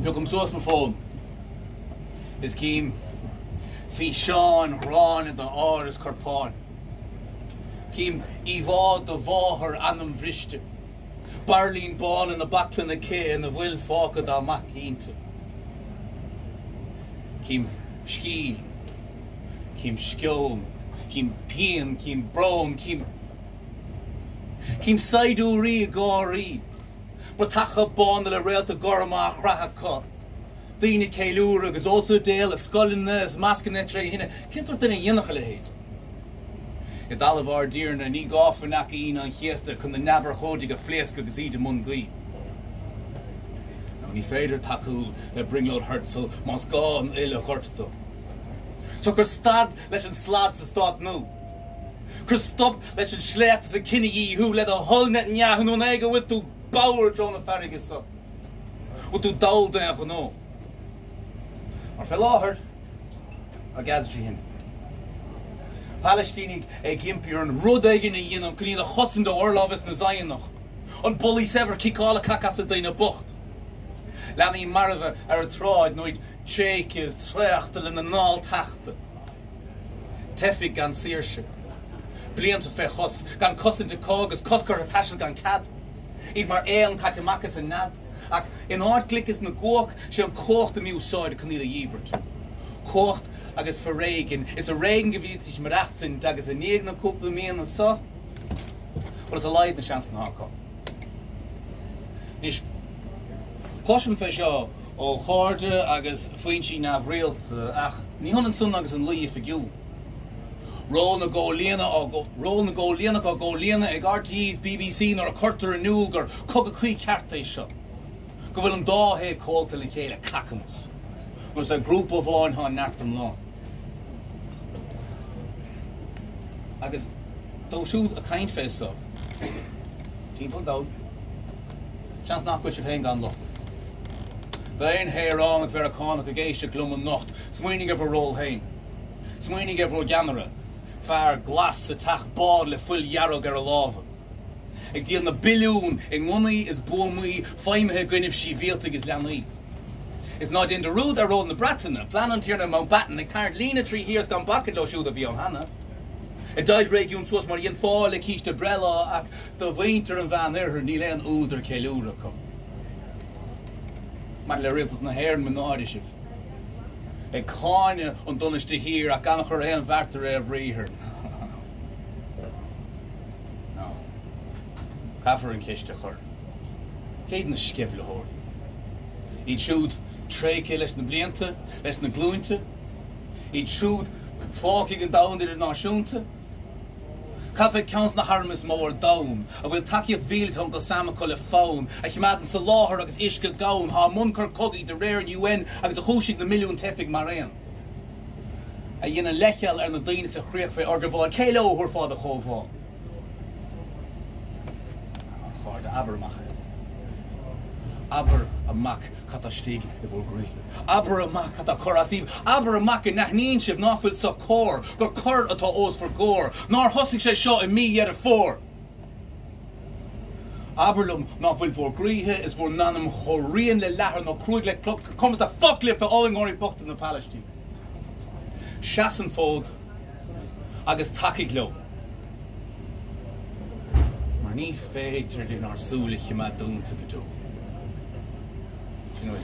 Took him sauce my phone. Is Colm fi Sean Ron in the Ars Corpon. Colm Ivad the Vaher Anam Vrishte. Barlín Bon in the Backlin the K and the Will Falka da Mac Into. Colm Skiel. Colm Skjolm. Colm Pien. Colm Brom. Colm Saidu Ri Gori. Bratacha Bon de la Railta Gorma Krahaka. Dina Kailura is also Dale, a Scullin, as Mascanetre, Hina, Kinter than a Yenachaleid. It all of our dear and a nig off and Naki on Hiesta, can the never holding a fleska gazita mungui. Now, ni fader taku, bring load hurt, so must go and ill hurt though. So, Kerstad, let him slads the start no. Kerstop, let him schlecht as a kinny who let a whole net Yahu no nega with to Bauer John of Farragus up. With to dull down for no. Or fell áthar a gasdrí hin. Palestínig gimpir an rud aigen a dhéanam go níad a chosan do orlávis na Zionach. An bully sever kicála cacas a daine bocht. Leanaí marva ar a tráid noid tréicas tréachtal in a nál tachta. Tefig gan sírse. Blianta fe chos gan cosan de cógus coscar a tashel gan cad. Iad mar éan catamachas a nad. Ac in áard clickas na góc sé an cócht a miú sáid a cníla dhíbert. Cócht agus for réigen is a réigen gevítis mar achtin agus a níag na cúpla míon an sa. But is a leid na seans na háá. Nis cloisiom fe seo ó cháde agus faointí na bhréalt ach ní honan sun agus an lí figiú. Ról na ggóléana á ggóléana ag RT's BBC nor a curtar a núl gur cog a chuí ceartta seo. Go bhfuil an dáthe cóilta le chéile cacamas. There's a group of áin há neartam lá. Agus dó siúd a caint fé so. Timpeall dó. Seans nach cuid féin gan locht. Bain héirán ag ver a cánach a géiste glum an nocht. Smuoinnig ever ról hain. Smuoinnig ever ganara. Far glas sa tach bád le full jarrog ar a láva. Ag díal na bilún ag munaí is buamí faimethe gynibh sí bhíalta is leanaí. Is not in the road ar ród na Bratana, planan tíarna Mountbatten ag tart lína trí hírs gan bacin lo siúd a bhí an hana. A daid régiún suas mar dhéon fáil le cíiste brela ach do bhainter an bhean ar ní leon údar céiliúra com. Mar le rialtas na héir manáidisih. Ag cáine an doniste hir ach gan chur éon bhartar ar bhríhir. No. Caafar an ciste chur. Céad na scibh le hór. Iad siúd tréice leis na blianta, leis na glúinte. Iad siúd fáciigh an dain idir náisiúnta. Cafe counts na harmas mór daun, a bhfuil takeíocht bhíaltón go samachol le faoin, a chimadan sa láthar agus isce gaun, há muncur cogaí de réir an UN agus a chúisig na milliún tefig mar réan. A dhéana lecheal ar na daine sa chríoch fé orgur bháin céile óthar fád a chomhá. Cháir de abermacha. Aber a mac cata stig I bhór grí. Aber a mac cata chorasíb. Aber a mac in nachnín sib náfuil sa cór. Gur cur atá os for gór. Nár hosig sé seo I mí ar a fór. Aberlum náfuil bhór gríthe is bhór nanam choríon le lethar nó cruig le cloc. Comas a fucklip a all ngóirí bocht in na Palestín. Seasan fód agus takiig lo. Mar ní féidir in ar súla chimad dúnta go dú. You know,